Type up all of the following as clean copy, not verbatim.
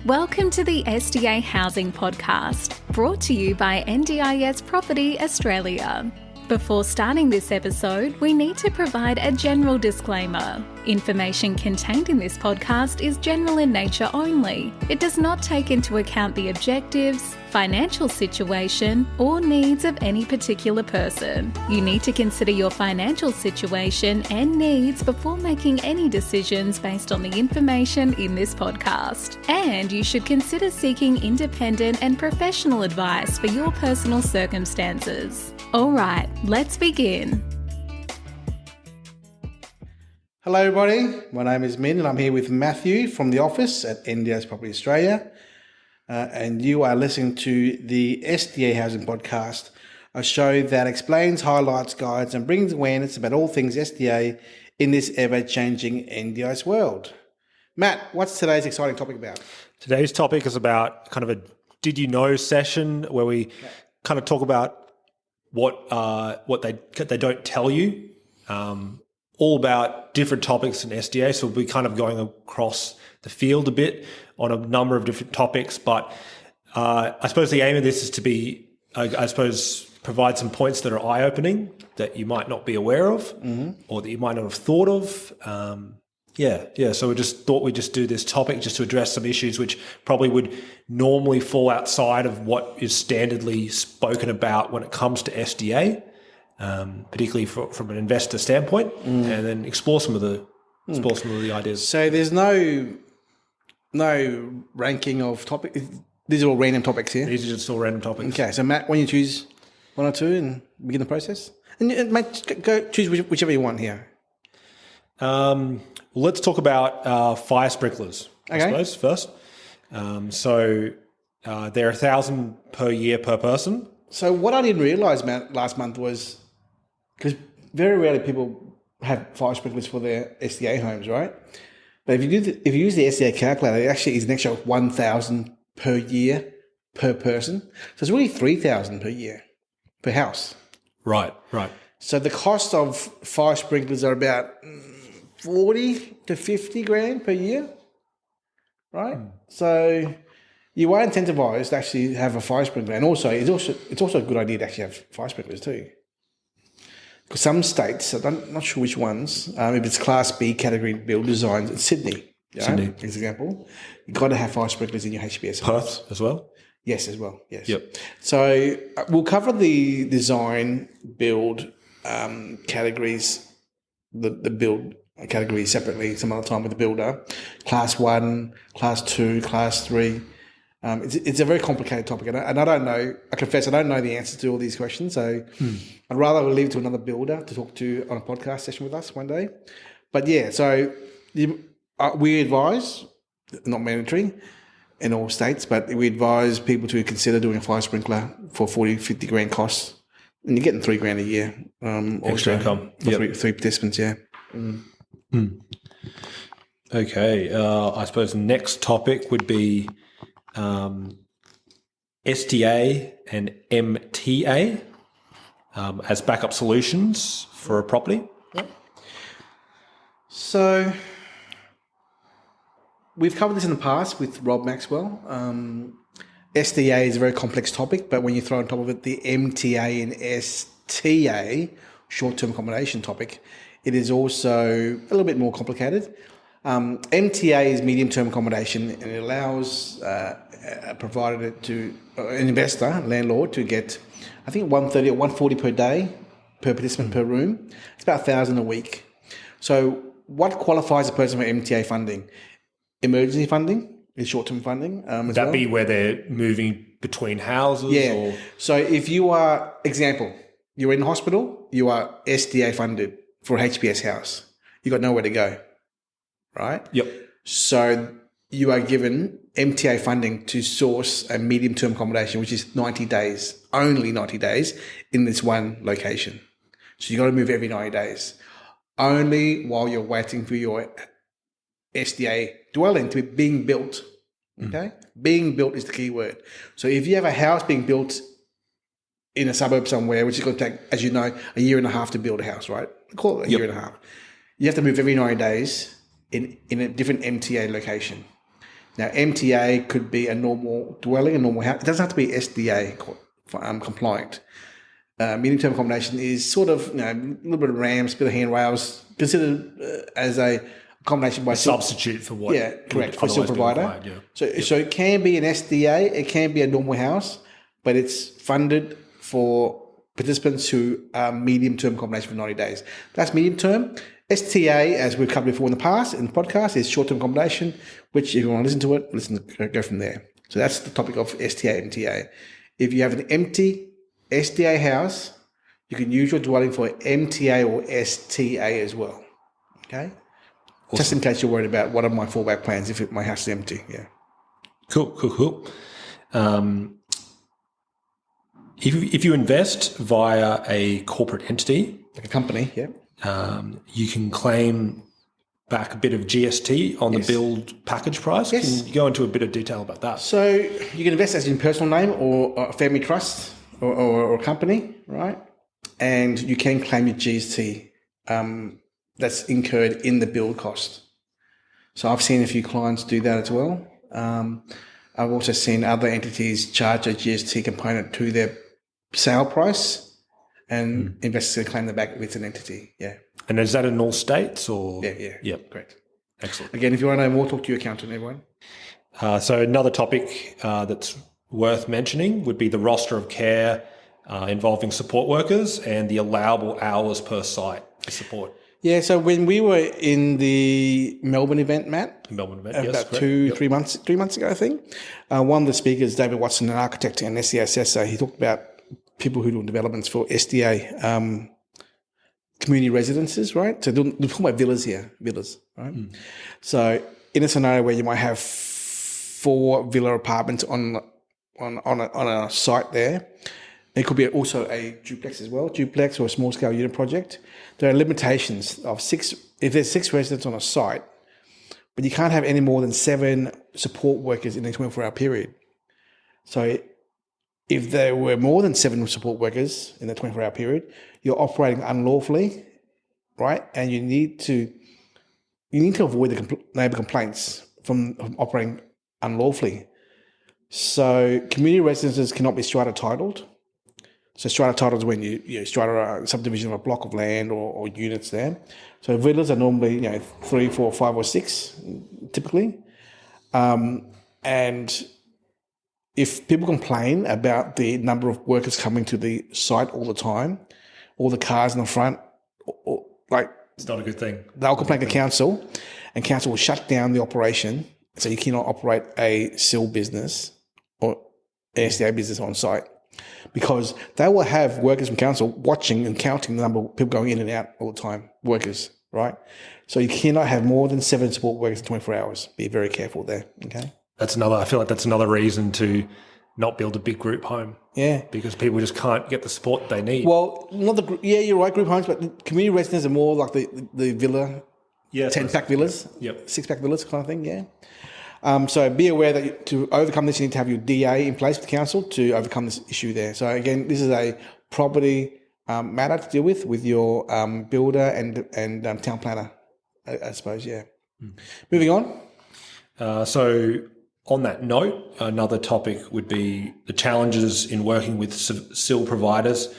Welcome to the SDA Housing Podcast, brought to you by NDIS Property Australia. Before starting this episode, we need to provide a general disclaimer. Information contained in this podcast is general in nature only. It does not take into account the objectives, financial situation, or needs of any particular person. You need to consider your financial situation and needs before making any decisions based on the information in this podcast. And you should consider seeking independent and professional advice for your personal circumstances. All right, let's begin. Hello everybody, my name is Minh and I'm here with Matthew from the office at NDIS Property Australia, and you are listening to the SDA Housing Podcast, a show that explains, highlights, guides and brings awareness about all things SDA in this ever-changing NDIS world. Matt, what's today's exciting topic about? Today's topic is about kind of a did you know session where we kind of talk about what they don't tell you, all about different topics in SDA. So we'll be kind of going across the field a bit on a number of different topics. But I suppose the aim of this is to be, provide some points that are eye-opening that you might not be aware of or that you might not have thought of. So we just thought we'd just do this topic just to address some issues which probably would normally fall outside of what is standardly spoken about when it comes to SDA. Particularly from an investor standpoint, and then explore some of the ideas. So there's no ranking of topics. These are all random topics here. These are just all random topics. Okay, so Matt, why don't you choose one or two and begin the process? And Matt, go choose whichever you want here. Let's talk about fire sprinklers. Okay. I suppose first. They're $1,000 per year per person. So what I didn't realise, Matt, last month was, because very rarely people have fire sprinklers for their SDA homes, right? But if you use the SDA calculator, it actually is an extra $1,000 per year per person. So it's really $3,000 per year per house. Right. So the cost of fire sprinklers are about 40 to 50 grand per year, right? So you are incentivized to actually have a fire sprinkler, and also it's also a good idea to actually have fire sprinklers too. Because some states, I'm not sure which ones, if it's Class B category build designs in Sydney, Sydney, as an example, you've got to have fire sprinklers in your HBS. Perth as well. Yes, as well. Yes. Yep. So we'll cover the design build categories, the build categories separately some other time with the builder. Class 1, Class 2, Class 3. It's a very complicated topic, and I don't know. I confess I don't know the answers to all these questions. So I'd rather leave it to another builder to talk to on a podcast session with us one day. But yeah, so we advise, not mandatory in all states, but we advise people to consider doing a fire sprinkler for 40, 50 grand costs, and you're getting $3 grand a year. Extra income for three participants. Yeah. Okay. I suppose the next topic would be SDA and MTA as backup solutions for a property. Yep. So we've covered this in the past with Rob Maxwell. SDA is a very complex topic, but when you throw on top of it the MTA and STA, short-term accommodation topic, it is also a little bit more complicated. MTA is medium-term accommodation, and it allows an investor, landlord, to get, I think, $130 or $140 per day per participant per room. It's about $1,000 a week. So what qualifies a person for MTA funding? Emergency funding is short-term funding. Would that be where they're moving between houses? Yeah. Or? So if you are, example, you're in hospital, you are SDA funded for a HBS house. You got nowhere to go. Right? Yep. So you are given MTA funding to source a medium-term accommodation, which is 90 days, only 90 days in this one location. So you got to move every 90 days, only while you're waiting for your SDA dwelling to be being built. Okay? Being built is the key word. So if you have a house being built in a suburb somewhere, which is going to take, as you know, a year and a half to build a house, right? Call it a year and a half. You have to move every 90 days in a different MTA location. Now, MTA could be a normal dwelling, a normal house. It doesn't have to be SDA compliant. Medium-term accommodation is sort of, a little bit of ramps, a bit of handrails, considered as a accommodation by substitute for what? Yeah, correct, for a otherwise be provider. required, yeah. So it can be an SDA, it can be a normal house, but it's funded for participants who are medium-term accommodation for 90 days. That's medium-term. STA, as we've covered before in the past, in the podcast, is short-term accommodation, which if you want to listen to it, go from there. So that's the topic of STA, MTA. If you have an empty SDA house, you can use your dwelling for MTA or STA as well. Okay? Awesome. Just in case you're worried about what are my fallback plans if my house is empty. Yeah. Cool. If you invest via a corporate entity, like a company, yeah, you can claim back a bit of GST on the build package price. Yes. Can you go into a bit of detail about that? So you can invest as in personal name or a family trust or a company, right? And you can claim your GST that's incurred in the build cost. So I've seen a few clients do that as well. I've also seen other entities charge a GST component to their sale price, and investors can claim that back with an entity. Yeah. And is that in all states or? Yeah. Yep. Great. Excellent. Again, if you want to know more, talk to your accountant, everyone. So another topic that's worth mentioning would be the roster of care involving support workers and the allowable hours per site for support. Yeah, so when we were in the Melbourne event, Matt, yes, about 3 months ago, I think, one of the speakers, David Watson, an architect and SDA assessor, he talked about people who do developments for SDA community residences, right? So they're talking about villas, right? So in a scenario where you might have 4 villa apartments on a site there, it could be also a duplex as well, duplex or a small scale unit project. There are limitations of 6, if there's 6 residents on a site, but you can't have any more than 7 support workers in a 24-hour period. So if there were more than 7 support workers in the 24-hour period, you're operating unlawfully, right? And you need to avoid the neighbour complaints from operating unlawfully. So community residences cannot be strata titled. So strata title is when you strata a subdivision of a block of land or units there. So villas are normally 3, 4, 5, or 6 typically. And if people complain about the number of workers coming to the site all the time, all the cars in the front, it's not a good thing. They'll complain to council, and council will shut down the operation. So you cannot operate a SIL business or SDA business on site, because they will have workers from council watching and counting the number of people going in and out all the time, workers, right? So you cannot have more than 7 support workers in 24 hours. Be very careful there, okay? I feel like that's another reason to not build a big group home. Yeah. Because people just can't get the support they need. Well, you're right, group homes, but community residences are more like the villa, 10-pack villas, 6-pack villas kind of thing, yeah. So be aware that to overcome this, you need to have your DA in place with the council to overcome this issue there. So again, this is a property matter to deal with your builder and town planner, I suppose, yeah. Moving on. So on that note, another topic would be the challenges in working with SIL providers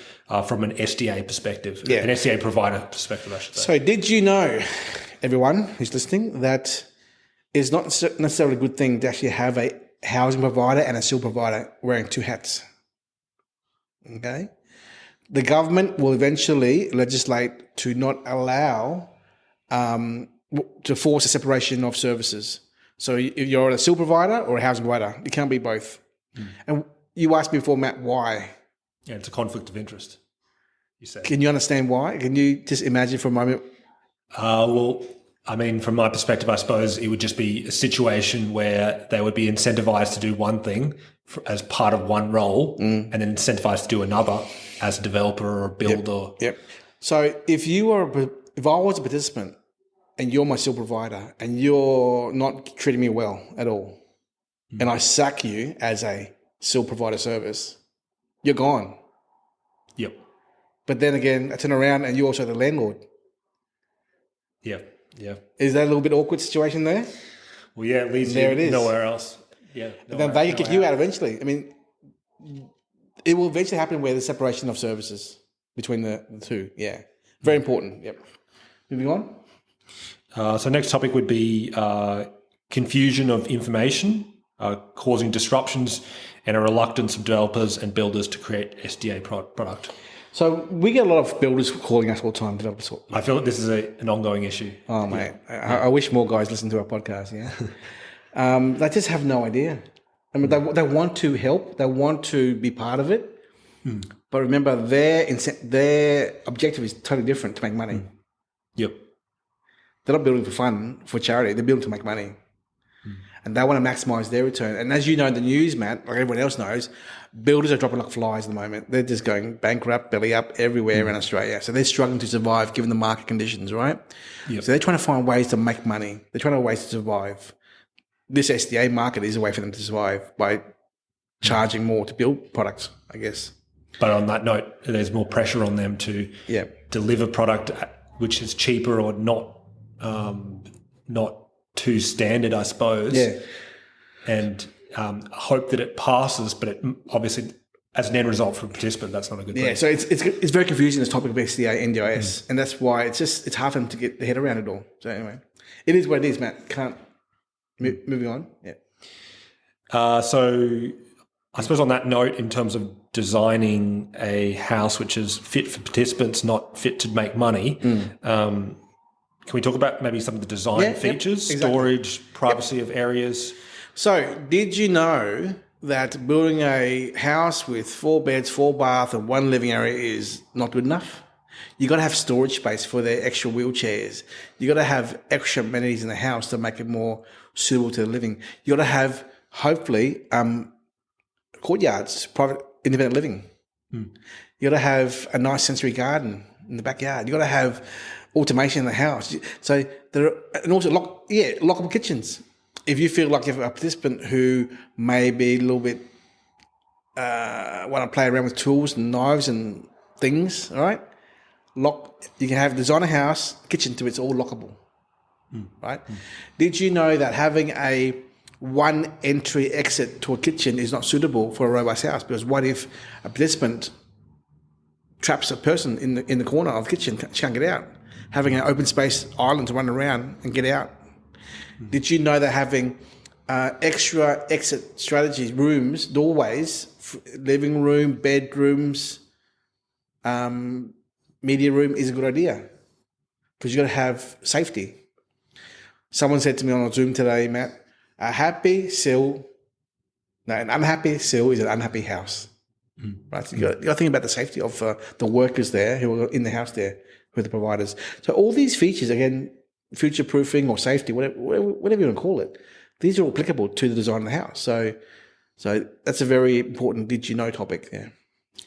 from an SDA perspective, an SDA provider perspective, I should say. So did you know, everyone who's listening, that it's not necessarily a good thing to actually have a housing provider and a SIL provider wearing 2 hats. Okay? The government will eventually legislate to not allow, to force a separation of services. So if you're a SIL provider or a housing provider, you can't be both. And you asked me before, Matt, why? Yeah, it's a conflict of interest, you said. Can you understand why? Can you just imagine for a moment? Well, I mean, from my perspective, I suppose it would just be a situation where they would be incentivized to do one thing as part of one role and then incentivized to do another as a developer or a builder. Yep. So if I was a participant and you're my SIL provider and you're not treating me well at all, and I sack you as a SIL provider service, you're gone. Yep. But then again, I turn around and you're also the landlord. Yeah. Is that a little bit awkward situation there? Well, yeah, it leads There you it is. nowhere else. Yeah. Then they can kick you out eventually. I mean, it will eventually happen where there's separation of services between the two. Yeah. Very important. Yep. Moving on. So next topic would be confusion of information, causing disruptions and a reluctance of developers and builders to create SDA product. So we get a lot of builders calling us all the time, developers. I feel like this is an ongoing issue. Oh, mate. I wish more guys listen to our podcast, yeah. They just have no idea. I mean, they want to help. They want to be part of it. But remember, their objective is totally different, to make money. Yep. They're not building for fun, for charity. They're building to make money. And they want to maximize their return. And as you know in the news, Matt, like everyone else knows, builders are dropping like flies at the moment. They're just going bankrupt, belly up everywhere in Australia. So they're struggling to survive given the market conditions, right? Yep. So they're trying to find ways to make money. They're trying to find ways to survive. This SDA market is a way for them to survive by charging more to build products, I guess. But on that note, there's more pressure on them to deliver product which is cheaper or not too standard, I suppose. Yeah. And hope that it passes, but it obviously, as an end result for a participant, that's not a good thing. Yeah, so it's very confusing, this topic of SDA, NDIS, and that's why it's hard for them to get their head around it all. So anyway, it is what it is, Matt. Moving on. Yeah. So I suppose on that note, in terms of designing a house which is fit for participants, not fit to make money, can we talk about maybe some of the design features, storage, privacy of areas? So did you know that building a house with 4 beds, 4 baths and 1 living area is not good enough? You got to have storage space for their extra wheelchairs. You got to have extra amenities in the house to make it more suitable to living. You got to have, hopefully, courtyards, private independent living. You got to have a nice sensory garden in the backyard. You got to have automation in the house. So there are, and also lockable kitchens. If you feel like you have a participant who may be a little bit want to play around with tools and knives and things, all right? You can design a house kitchen to it's all lockable, right? Did you know that having a one entry exit to a kitchen is not suitable for a robust house? Because what if a participant traps a person in the corner of the kitchen, she can't get out? Having an open space island to run around and get out. Did you know that having extra exit strategies, rooms, doorways, living room, bedrooms, media room is a good idea? Because you got to have safety. Someone said to me on a Zoom today, Matt, an unhappy sill is an unhappy house. Right? So you got to think about the safety of the workers there who are in the house there, who are the providers. So all these features, again, future proofing or safety, whatever you want to call it, these are all applicable to the design of the house. So that's a very important did you know topic there.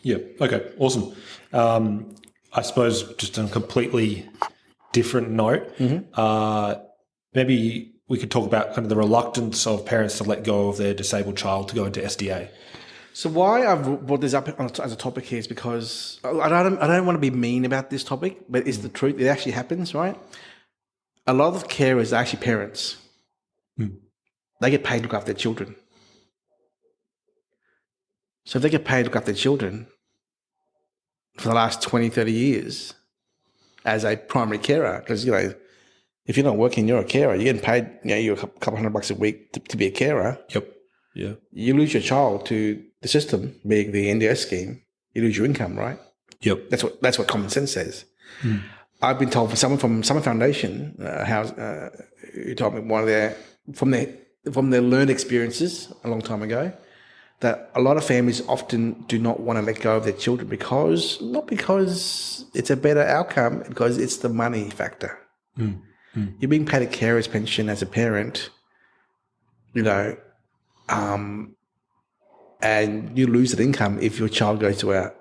Yeah. Okay. Awesome. I suppose just on a completely different note, maybe we could talk about kind of the reluctance of parents to let go of their disabled child to go into SDA. So why I've brought this up as a topic here is because I don't want to be mean about this topic, but it's the truth. It actually happens, right? A lot of carers are actually parents. They get paid to look after their children. So if they get paid to look after their children for the last 20, 30 years as a primary carer, because, if you're not working, you're a carer. You're getting paid, you're a couple $100 a week to be a carer. Yep. Yeah. You lose your child to the system, being the NDS scheme. You lose your income, right? Yep. That's what common sense says. I've been told from someone from Summer Foundation, who told me from their learned experiences a long time ago, that a lot of families often do not want to let go of their children not because it's a better outcome, because it's the money factor. You're being paid a carer's pension as a parent, and you lose that income if your child goes to a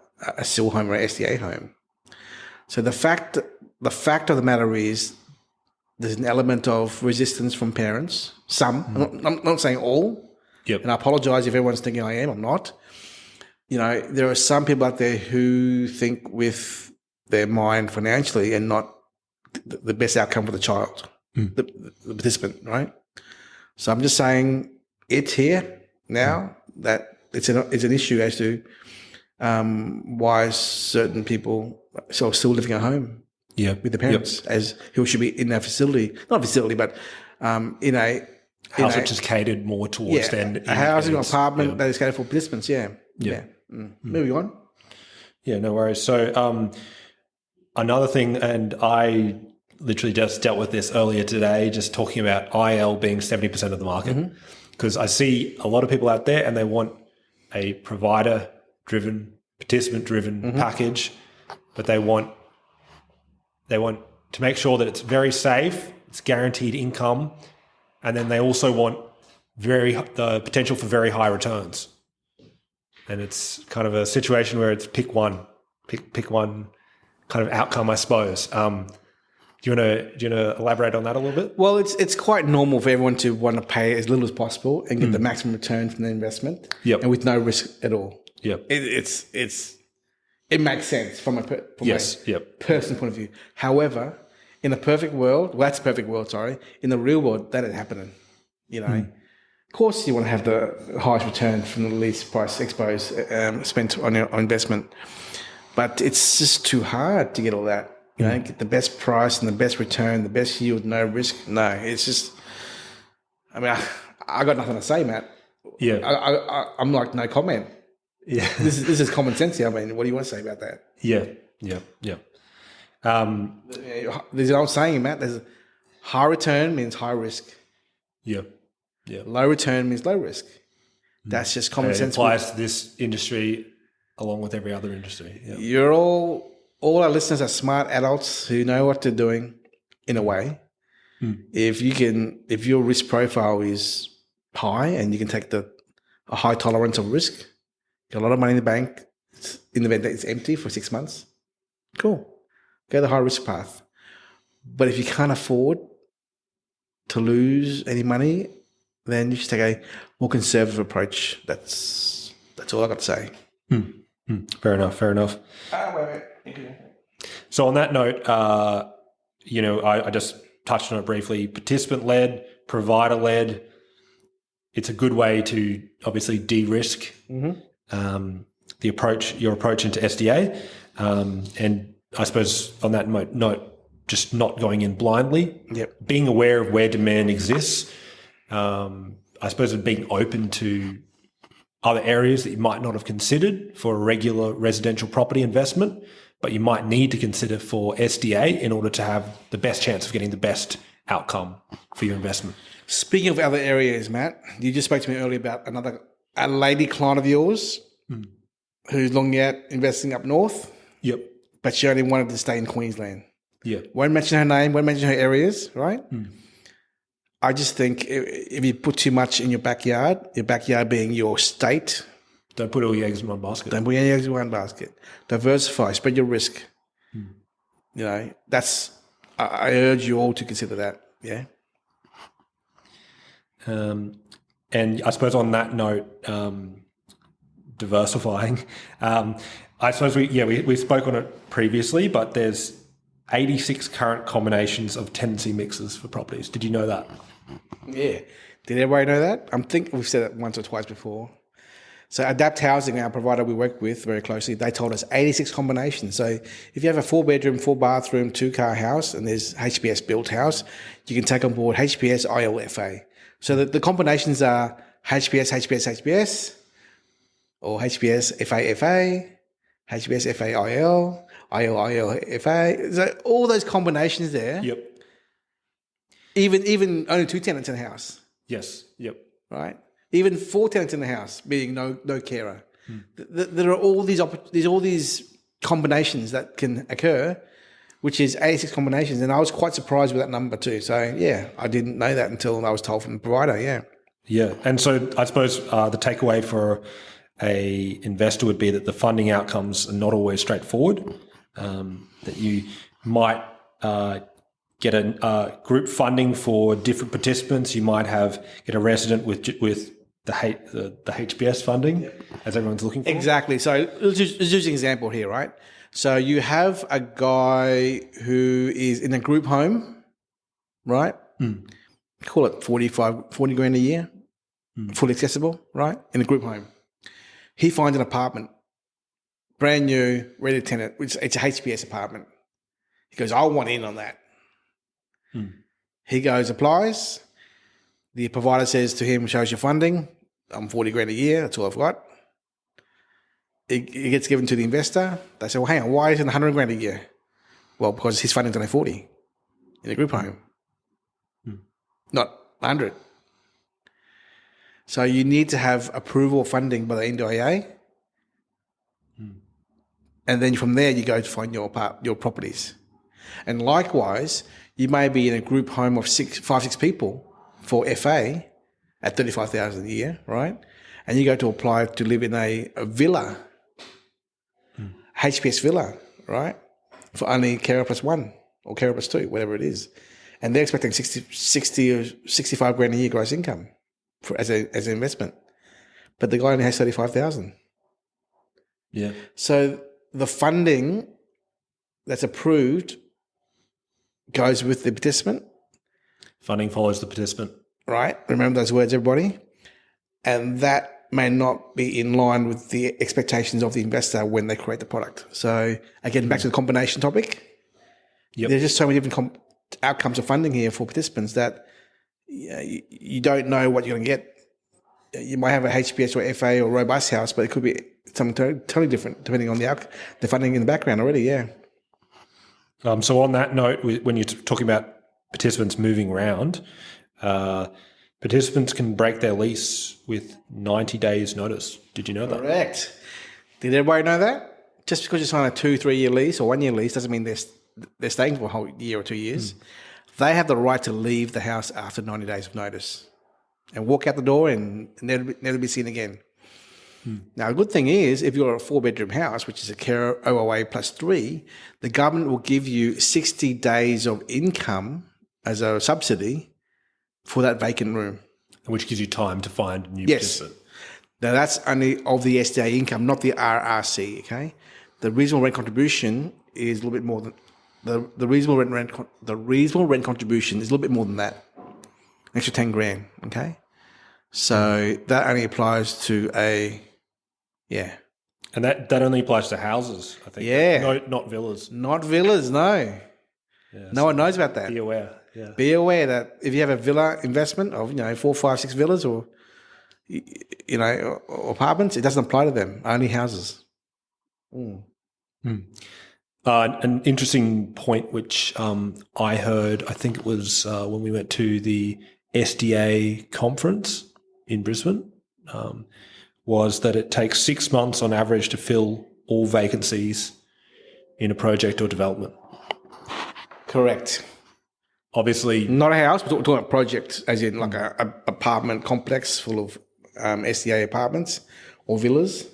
SIL home or an SDA home. So the fact of the matter is there's an element of resistance from parents. Some, I'm not saying all. Yep. And I apologise if everyone's thinking I am. I'm not. There are some people out there who think with their mind financially and not the best outcome for the child, the participant, right? So I'm just saying it's here now that it's an issue as to why certain people are still living at home with their parents, as who should be in a facility, not a facility, but in a house which is catered more towards them. A housing apartment that is catered for participants. Moving on. Yeah, no worries. So another thing, and I literally just dealt with this earlier today, just talking about IL being 70% of the market, because I see a lot of people out there and they want a provider-driven, participant-driven package, but they want to make sure that it's very safe, it's guaranteed income, and then they also want the potential for very high returns. And it's kind of a situation where it's pick one kind of outcome, I suppose. Do you want to elaborate on that a little bit? Well, it's quite normal for everyone to want to pay as little as possible and get the maximum return from the investment, and with no risk at all. Yep. It makes sense from a personal point of view. However, in a perfect world, that's a perfect world. Sorry, in the real world, that ain't happening. Of course, you want to have the highest return from the least price exposed spent on your investment, but it's just too hard to get all that. Get the best price and the best return, the best yield, no risk. No, it's just. I mean, I got nothing to say, Matt. Yeah, I'm like no comment. Yeah, this is common sense here. I mean, what do you want to say about that? Yeah. There's an old saying, Matt. There's high return means high risk. Yeah. Low return means low risk. That's just common sense. It applies to this industry along with every other industry. Yeah. You're all our listeners are smart adults who know what they're doing in a way. If your risk profile is high and you can take a high tolerance of risk, got a lot of money in the bank, in the event that it's empty for 6 months, cool. Go the high risk path. But if you can't afford to lose any money, then you should take a more conservative approach. That's all I got to say. Fair enough. So on that note, I just touched on it briefly. Participant-led, provider-led. It's a good way to obviously de-risk your approach into SDA. And I suppose on that note, just not going in blindly. Yep. Being aware of where demand exists. I suppose of being open to other areas that you might not have considered for a regular residential property investment, but you might need to consider for SDA in order to have the best chance of getting the best outcome for your investment. Speaking of other areas, Matt, you just spoke to me earlier about a lady client of yours who's looking at investing up north. Yep. But she only wanted to stay in Queensland. Yeah. Won't mention her name, won't mention her areas, right? I just think if you put too much in your backyard being your state. Don't put all your eggs in one basket. Don't put any eggs in one basket. Diversify, spread your risk. I urge you all to consider that. Yeah. And I suppose on that note, diversifying, I suppose we spoke on it previously, but there's 86 current combinations of tenancy mixes for properties. Did you know that? Yeah. Did everybody know that? I think we've said it once or twice before. So Adapt Housing, our provider we work with very closely, they told us 86 combinations. So if you have a 4-bedroom, 4-bathroom, 2-car house and there's HPS built house, you can take on board HPS, IL, FA. So the combinations are HPS, HPS, HPS, or HPS, FA, FA, HPS, FA, IL, IL, FA. So all those combinations there. Yep. Even only 2 tenants in a house. Yes. Yep. Right. Even 4 tenants in the house, being no carer. There are all these combinations that can occur, which is 86 combinations, and I was quite surprised with that number too. So yeah, I didn't know that until I was told from the provider. Yeah. Yeah, and so I suppose the takeaway for a investor would be that the funding outcomes are not always straightforward. That you might get a group funding for different participants. You might get a resident with the HBS funding, as everyone's looking for. Exactly. So let's use an example here, right? So you have a guy who is in a group home, right? call it 40 grand a year, fully accessible, right? In a group home. He finds an apartment, brand new, ready to tenant. It's a HPS apartment. He goes, I want in on that. He goes, applies. The provider says to him, shows your funding. I'm 40 grand a year. That's all I've got. It gets given to the investor. They say, well, hang on, why isn't it 100 grand a year? Well, because his funding's only 40 in a group home, not 100. So you need to have approval of funding by the NDIA. And then from there, you go to find your properties. And likewise, you may be in a group home of 5-6 people for FA at $35,000 a year, right? And you go to apply to live in a villa, HPS villa, right? For only carer plus one or carer plus two, whatever it is. And they're expecting 60 or 65 grand a year gross income as an investment. But the guy only has 35,000. Yeah. So the funding that's approved goes with the participant. Funding follows the participant. Right? Remember those words, everybody? And that may not be in line with the expectations of the investor when they create the product. So again, back to the combination topic. Yep. There's just so many different outcomes of funding here for participants that you don't know what you're going to get. You might have a HPS or FA or robust house, but it could be something totally different depending on the funding in the background already, yeah. So on that note, when you're talking about participants moving around, participants can break their lease with 90 days notice. Did you know that? Correct. Did everybody know that? Just because you sign a 2-3 year lease or 1 year lease doesn't mean they're staying for a whole year or 2 years. They have the right to leave the house after 90 days of notice and walk out the door and never be seen again. Now, a good thing is, if you're a 4-bedroom house, which is a care OOA plus 3, the government will give you 60 days of income as a subsidy for that vacant room. Which gives you time to find a new Yes. participant. Now, that's only of the SDA income, not the RRC, okay? The reasonable rent contribution is a little bit more than... The reasonable rent contribution is a little bit more than that. An extra 10 grand, okay? So that only applies to yeah. And that only applies to houses, I think. Yeah. No, not villas. Not villas, no. Yeah, No one knows about that. be aware. Yeah. Be aware that if you have a villa investment of 4, 5, 6 villas or or apartments, it doesn't apply to them. Only houses. An interesting point which I heard, I think it was when we went to the SDA conference in Brisbane, was that it takes 6 months on average to fill all vacancies in a project or development. Correct. Obviously, Not a house, we're talking about projects, as in like a apartment complex full of SDA apartments or villas.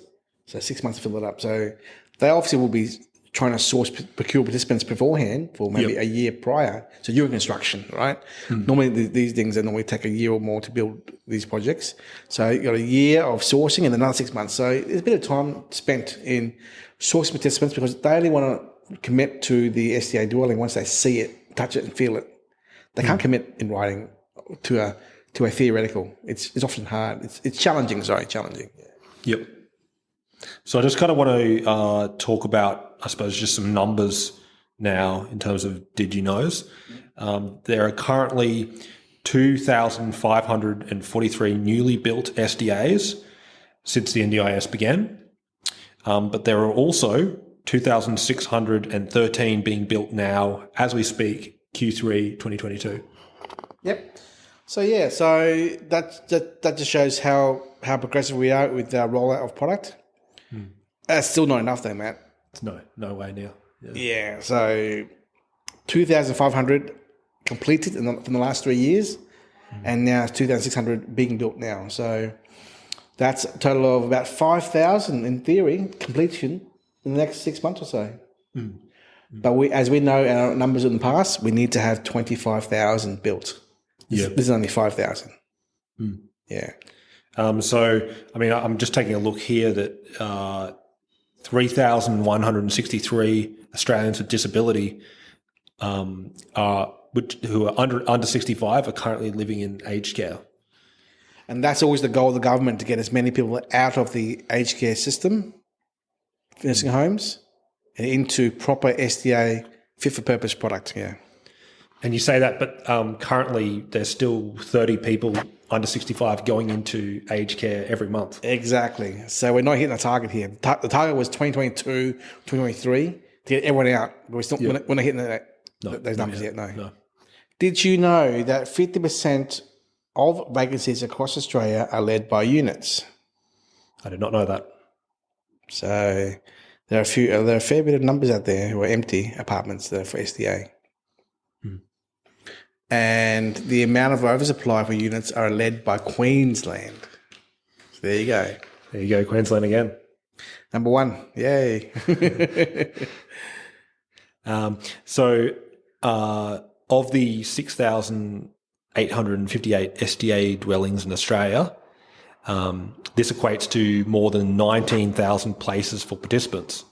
So 6 months to fill it up. So they obviously will be trying to procure participants beforehand for maybe a year prior. So you're in construction, right? Normally these things normally take a year or more to build these projects. So you've got a year of sourcing and another 6 months. So there's a bit of time spent in sourcing participants because they only want to commit to the SDA dwelling once they see it, touch it and feel it. They can't commit in writing to a theoretical. It's often hard. It's challenging. Yep. So I just kind of want to talk about, I suppose, just some numbers now in terms of did you knows. There are currently 2,543 newly built SDAs since the NDIS began, but there are also 2,613 being built now as we speak, Q3 2022. Yep. So that just shows how progressive we are with our rollout of product. That's still not enough though, Matt. No way now. Yeah. So 2,500 completed from the last 3 years, and now it's 2,600 being built now. So that's a total of about 5,000 in theory completion in the next 6 months or so. But as we know our numbers in the past, we need to have 25,000 built. This is only 5,000. Yeah. So, I mean, I'm just taking a look here that 3,163 Australians with disability are who are under 65 are currently living in aged care. And that's always the goal of the government, to get as many people out of the aged care system, nursing homes, and into proper SDA fit-for-purpose product, yeah. And you say that, but currently there's still 30 people under 65 going into aged care every month. Exactly. So we're not hitting a target here. The target was 2022, 2023 to get everyone out. But we're not hitting those numbers yet, no. Did you know that 50% of vacancies across Australia are led by units? I did not know that. So there are a fair bit of numbers out there who are empty apartments that are for SDA. And the amount of oversupply for units are led by Queensland. So there you go. There you go, Queensland again. Number one. Yay. Of the 6,858 SDA dwellings in Australia, this equates to more than 19,000 places for participants.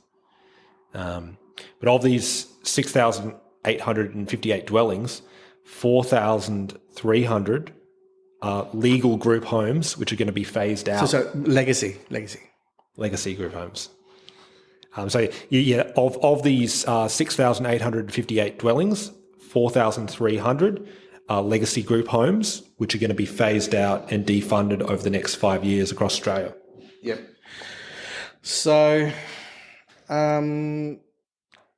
But of these 6,858 dwellings, 4,300 are legal group homes, which are going to be phased out. So legacy group homes. Of these 6,858 dwellings, 4,300 are legacy group homes, which are going to be phased out and defunded over the next 5 years across Australia. Yep. So,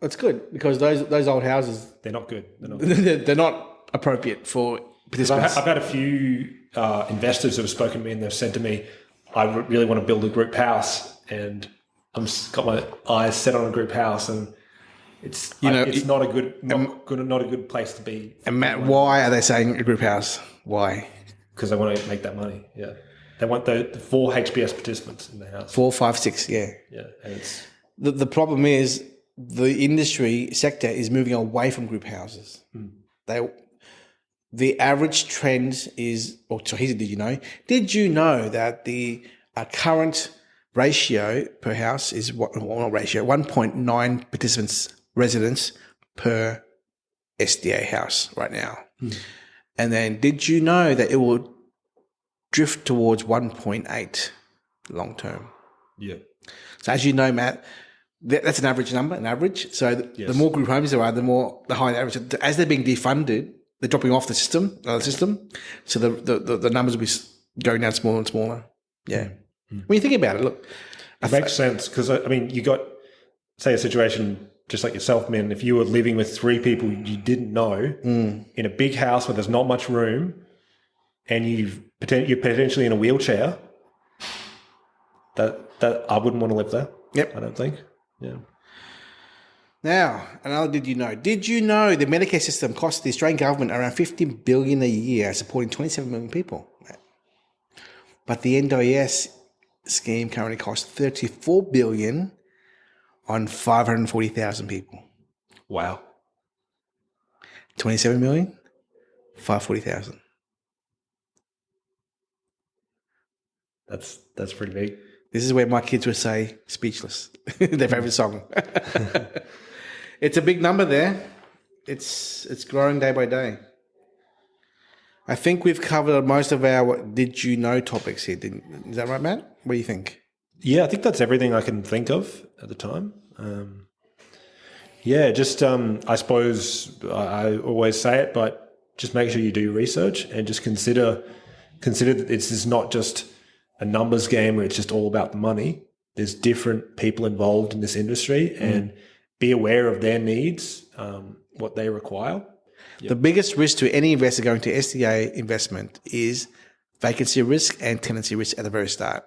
it's good, because those old houses, They're not good. they're not appropriate for participants. I've had a few investors who have spoken to me, and they've said to me, I really want to build a group house, and I'm got my eyes set on a group house, and it's not a good place to be. And Matt, why are they saying a group house? Why? Because they want to make that money. Yeah, they want the 4 HBS participants in the house. 4, 5, 6. Yeah. Yeah, and it's The problem is the industry sector is moving away from group houses. The average trend is, did you know that the current ratio per house is 1.9 participants, residents per SDA house right now? And then did you know that it will drift towards 1.8 long term? Yeah. So as you know, Matt, that's an average number, So the more group homes there are, the higher the average. As they're being defunded, they're dropping off the system. So the numbers will be going down smaller and smaller. Yeah. When you think about it, look. It makes sense, because, you got, say, a situation just like yourself, man, if you were living with 3 people you didn't know in a big house where there's not much room, and you're potentially in a wheelchair, that I wouldn't want to live there. Yep. I don't think. Yeah. Now, another did you know? Did you know the Medicare system costs the Australian government around $15 billion a year, supporting 27 million people? But the NDIS scheme currently costs $34 billion on 540,000 people. Wow. 27 million, 540,000. That's pretty big. This is where my kids would say "Speechless," their favorite song. It's a big number there. It's growing day by day. I think we've covered most of our "Did you know" topics here. Is that right, Matt? What do you think? Yeah, I think that's everything I can think of at the time. I suppose I always say it, but just make sure you do your research, and just consider that this is not just a numbers game where it's just all about the money. There's different people involved in this industry, and be aware of their needs, what they require. Yep. The biggest risk to any investor going to SDA investment is vacancy risk and tenancy risk at the very start.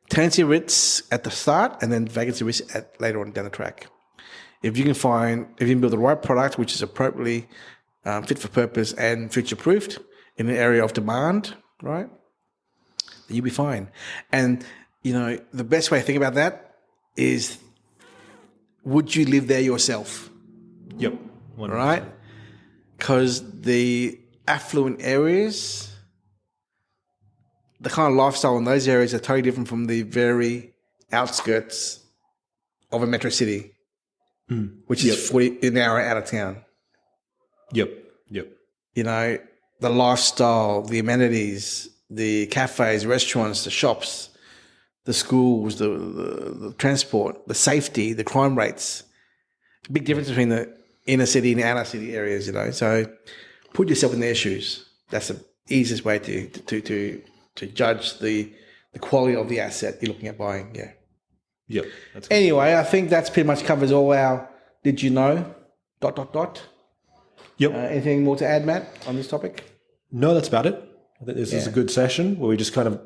Tenancy risk at the start, and then vacancy risk later on down the track. If you can build the right product, which is appropriately fit for purpose and future proofed in an area of demand, right, then you'll be fine. And the best way to think about that is, would you live there yourself? Yep. 100%. Right? Because the affluent areas, the kind of lifestyle in those areas are totally different from the very outskirts of a metro city, which is 40 an hour out of town. Yep. Yep. You know, the lifestyle, the amenities, the cafes, restaurants, the shops, the schools, the transport, the safety, the crime rates. Big difference between the inner city and outer city areas, you know. So put yourself in their shoes. That's the easiest way to judge the quality of the asset you're looking at buying. Yeah. Yep. That's good. Anyway, I think that's pretty much covers all our did you know ... Yep. Anything more to add, Matt, on this topic? No, that's about it. I think this is a good session where we just kind of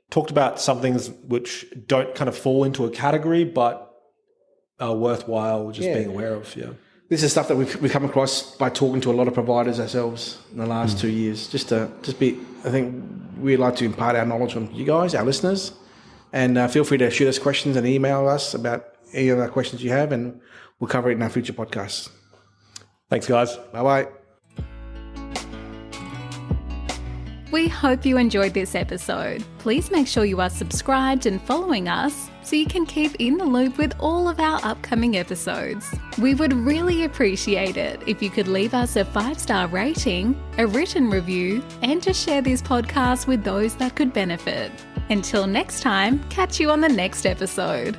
talked about some things which don't kind of fall into a category, but are worthwhile just being aware of. Yeah. This is stuff that we've come across by talking to a lot of providers ourselves in the last 2 years. I think we'd like to impart our knowledge on you guys, our listeners, and feel free to shoot us questions and email us about any other questions you have, and we'll cover it in our future podcasts. Thanks, guys. Bye-bye. We hope you enjoyed this episode. Please make sure you are subscribed and following us so you can keep in the loop with all of our upcoming episodes. We would really appreciate it if you could leave us a 5-star rating, a written review, and to share this podcast with those that could benefit. Until next time, catch you on the next episode.